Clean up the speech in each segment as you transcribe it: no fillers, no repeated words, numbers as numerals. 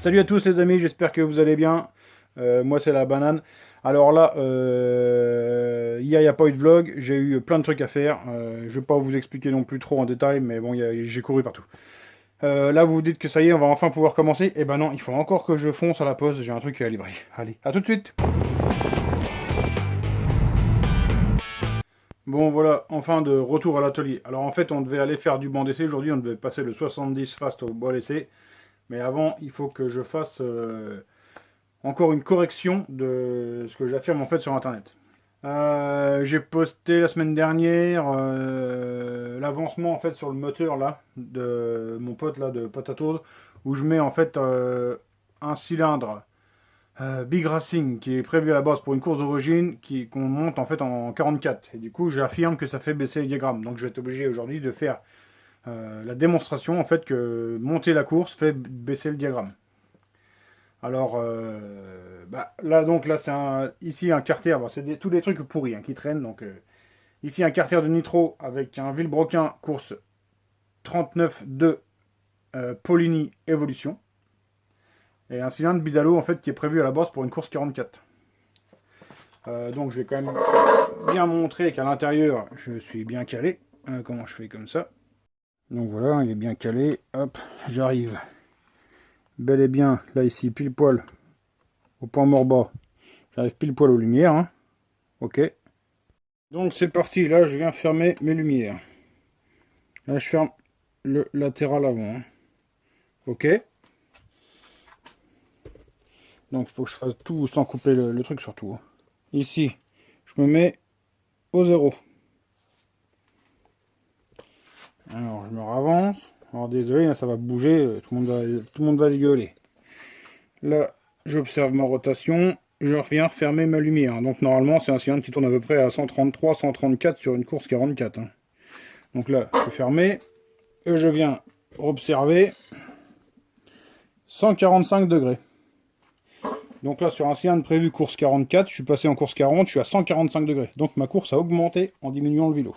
Salut à tous les amis, j'espère que vous allez bien. Moi c'est la banane. Alors là, hier il n'y a pas eu de vlog, j'ai eu plein de trucs à faire. Je vais pas vous expliquer non plus trop en détail, mais bon, j'ai couru partout. Là vous vous dites que ça y est, on va enfin pouvoir commencer. Eh ben non, il faut encore que je fonce à la pause, j'ai un truc à livrer. Allez, à tout de suite. Bon voilà, enfin de retour à l'atelier. Alors en fait on devait aller faire du banc d'essai aujourd'hui, on devait passer le 70 fast au bois d'essai. Mais avant, il faut que je fasse encore une correction de ce que j'affirme en fait sur internet. J'ai posté la semaine dernière l'avancement en fait sur le moteur là de mon pote là de Potatoes où je mets en fait un cylindre Big Racing qui est prévu à la base pour une course d'origine qu'on monte en fait en 44 et du coup j'affirme que ça fait baisser les diagrammes, donc je vais être obligé aujourd'hui de faire la démonstration en fait que monter la course fait baisser le diagramme. Alors là donc là c'est ici un carter, bon, c'est tous des trucs pourris qui traînent, donc ici un carter de nitro avec un Villebroquin course 39.2 Polini Evolution et un cylindre Bidalo en fait qui est prévu à la base pour une course 44. Donc je vais quand même bien montrer qu'à l'intérieur je suis bien calé. Comment je fais comme ça. Donc voilà, il est bien calé. Hop, j'arrive bel et bien là ici pile poil au point mort bas. J'arrive pile poil aux lumières. Hein. Ok. Donc c'est parti, là je viens fermer mes lumières. Là je ferme le latéral avant. Hein. Ok. Donc il faut que je fasse tout sans couper le truc surtout. Hein. Ici, je me mets au 0. Alors je me ravance. Alors désolé, là, ça va bouger, tout le monde va dégueuler. Là, j'observe ma rotation. Je reviens refermer ma lumière. Donc normalement, c'est un cylindre qui tourne à peu près à 133, 134 sur une course 44. Hein. Donc là, je suis fermé. Et je viens observer 145 degrés. Donc là, sur un cylindre prévu course 44, je suis passé en course 40, je suis à 145 degrés. Donc ma course a augmenté en diminuant le vélo.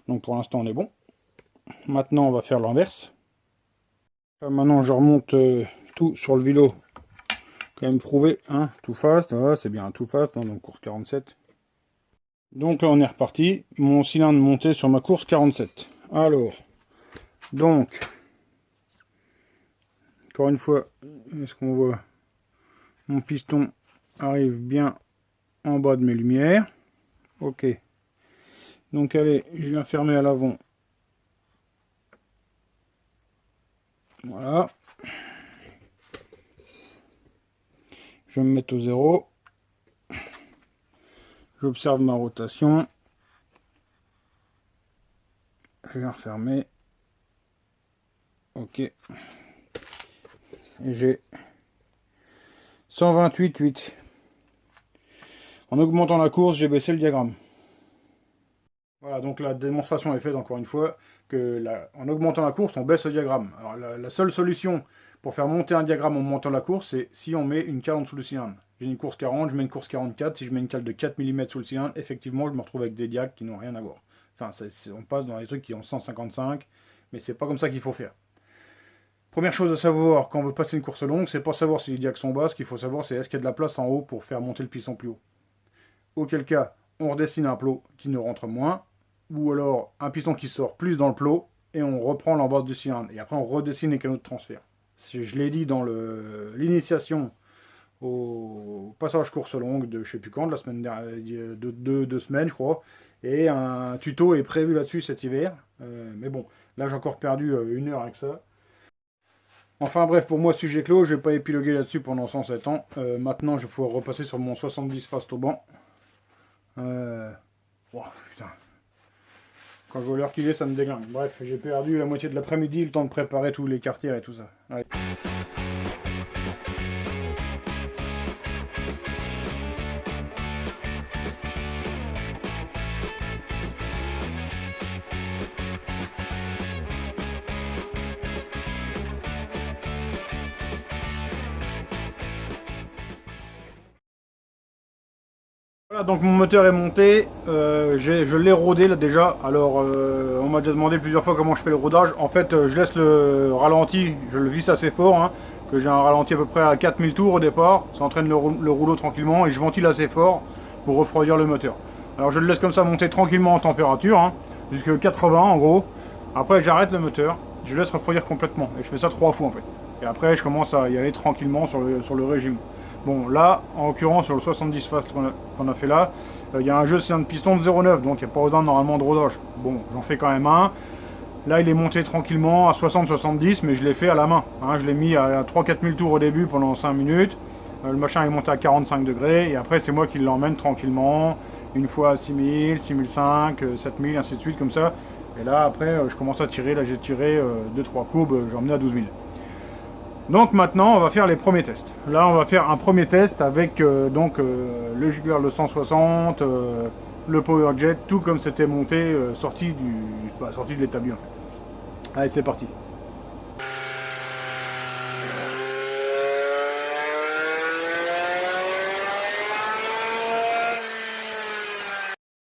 Donc pour l'instant, on est bon. Maintenant, on va faire l'inverse. Maintenant, je remonte tout sur le vélo. Quand même prouvé, hein, tout fast, voilà, c'est bien tout fast, hein, donc course 47. Donc là, on est reparti. Mon cylindre monté sur ma course 47. Alors, donc, encore une fois, est-ce qu'on voit mon piston arrive bien en bas de mes lumières. Ok. Donc allez, je viens fermer à l'avant. Voilà. Je vais me mettre au 0. J'observe ma rotation. Je viens refermer. Ok. Et j'ai 128,8. En augmentant la course, j'ai baissé le diagramme. Voilà, donc la démonstration est faite encore une fois que en augmentant la course, on baisse le diagramme. Alors la seule solution pour faire monter un diagramme en montant la course, c'est si on met une cale en dessous du cylindre. J'ai une course 40, je mets une course 44, si je mets une cale de 4 mm sous le cylindre, effectivement, je me retrouve avec des diags qui n'ont rien à voir. Enfin, on passe dans des trucs qui ont 155, mais c'est pas comme ça qu'il faut faire. Première chose à savoir quand on veut passer une course longue, c'est pas savoir si les diags sont bas, ce qu'il faut savoir c'est est-ce qu'il y a de la place en haut pour faire monter le piston plus haut. Auquel cas, on redessine un plot qui ne rentre moins, ou alors un piston qui sort plus dans le plot, et on reprend l'embase du cylindre. Et après on redessine les canaux de transfert. Je l'ai dit dans l'initiation au passage course longue de je sais plus quand, de la semaine dernière, de 2 semaines je crois, et un tuto est prévu là-dessus cet hiver. Mais bon, là j'ai encore perdu 1 heure avec ça. Enfin bref, pour moi, sujet clos, je vais pas épiloguer là-dessus pendant 107 ans. Maintenant, je vais pouvoir repasser sur mon 70 fast au banc. Oh, putain. Quand je vois l'heure qu'il est, ça me déglingue. Bref, j'ai perdu la moitié de l'après-midi, le temps de préparer tous les quartiers et tout ça. Allez. Voilà, donc mon moteur est monté, je l'ai rodé là déjà. Alors on m'a déjà demandé plusieurs fois comment je fais le rodage. En fait je laisse le ralenti, je le visse assez fort, hein, que j'ai un ralenti à peu près à 4000 tours au départ. Ça entraîne le rouleau tranquillement et je ventile assez fort pour refroidir le moteur. Alors je le laisse comme ça monter tranquillement en température, hein, jusqu'à 80 en gros. Après j'arrête le moteur, je laisse refroidir complètement et je fais ça 3 fois en fait. Et après je commence à y aller tranquillement sur le régime. Bon là, en l'occurrence sur le 70 fast qu'on a fait là, il y a un jeu de piston de 0,9, donc il n'y a pas besoin normalement de rodage. Bon, j'en fais quand même un. Là il est monté tranquillement à 60-70, mais je l'ai fait à la main. Hein, je l'ai mis à 3-4 000 tours au début pendant 5 minutes. Le machin est monté à 45 degrés, et après c'est moi qui l'emmène tranquillement. Une fois à 6000, 6005, 7000, ainsi de suite, comme ça. Et là, après, je commence à tirer. Là, j'ai tiré 2-3 courbes, j'ai emmené à 12 000. Donc maintenant, on va faire les premiers tests. Là, on va faire un premier test avec le Jugular le 160, le PowerJet, tout comme c'était monté, sorti de l'établi en fait. Allez, c'est parti.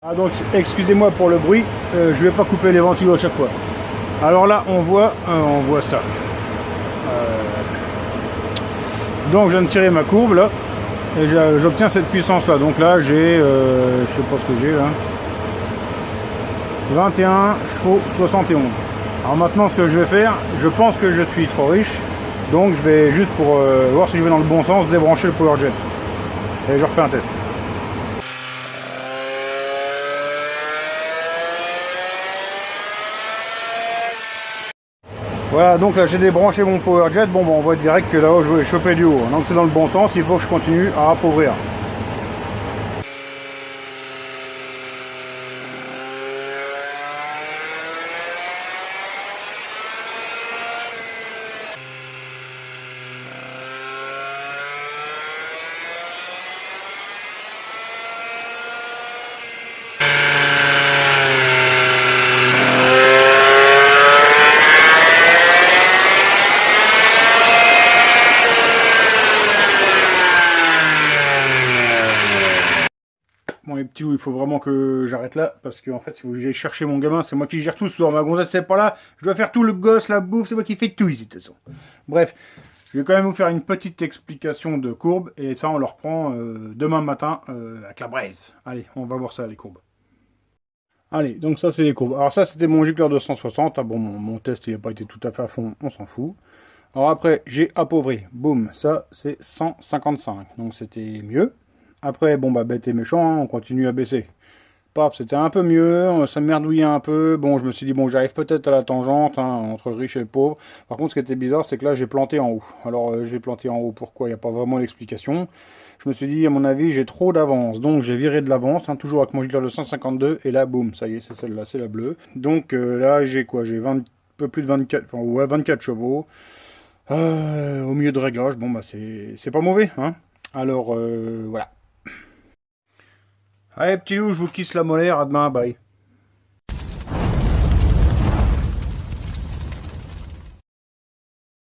Ah donc excusez-moi pour le bruit, je vais pas couper les ventilos à chaque fois. Alors là on voit ça. Donc je viens de tirer ma courbe là et j'obtiens cette puissance là. Donc là j'ai, je sais pas ce que j'ai là, 21 chevaux 71. Alors maintenant ce que je vais faire, je pense que je suis trop riche, donc je vais juste pour voir si je vais dans le bon sens débrancher le PowerJet et je refais un test. Voilà, donc là j'ai débranché mon PowerJet. Bon, on voit direct que là-haut je vais choper du haut. Donc c'est dans le bon sens, il faut que je continue à appauvrir. Bon les petits loups, il faut vraiment que j'arrête là, parce qu'en fait il faut que j'aille chercher mon gamin, c'est moi qui gère tout ce soir, ma gonzesse c'est pas là, je dois faire tout le gosse, la bouffe, c'est moi qui fais tout ici de toute façon. Bref, je vais quand même vous faire une petite explication de courbe, et ça on le reprend demain matin avec la braise. Allez, on va voir ça les courbes. Allez, donc ça c'est les courbes. Alors ça c'était mon gicleur de 160, ah, bon mon test il n'a pas été tout à fait à fond, on s'en fout. Alors après j'ai appauvri, boum, ça c'est 155, donc c'était mieux. Après, bon bah bête et méchant, hein, on continue à baisser. Paf, c'était un peu mieux, ça merdouillait un peu. Bon, je me suis dit, bon, j'arrive peut-être à la tangente, hein, entre le riche et le pauvre. Par contre, ce qui était bizarre, c'est que là, j'ai planté en haut. Alors, j'ai planté en haut, pourquoi? Il n'y a pas vraiment l'explication. Je me suis dit, à mon avis, j'ai trop d'avance. Donc, j'ai viré de l'avance, hein, toujours avec mon gicleur de 152. Et là, boum, ça y est, c'est celle-là, c'est la bleue. Donc, là, j'ai quoi? J'ai un peu plus de 24, enfin, ouais, 24 chevaux. Au milieu de réglage, bon, bah, c'est pas mauvais, hein. Alors, voilà. Allez, petit loup, je vous kiss la molaire, à demain, bye.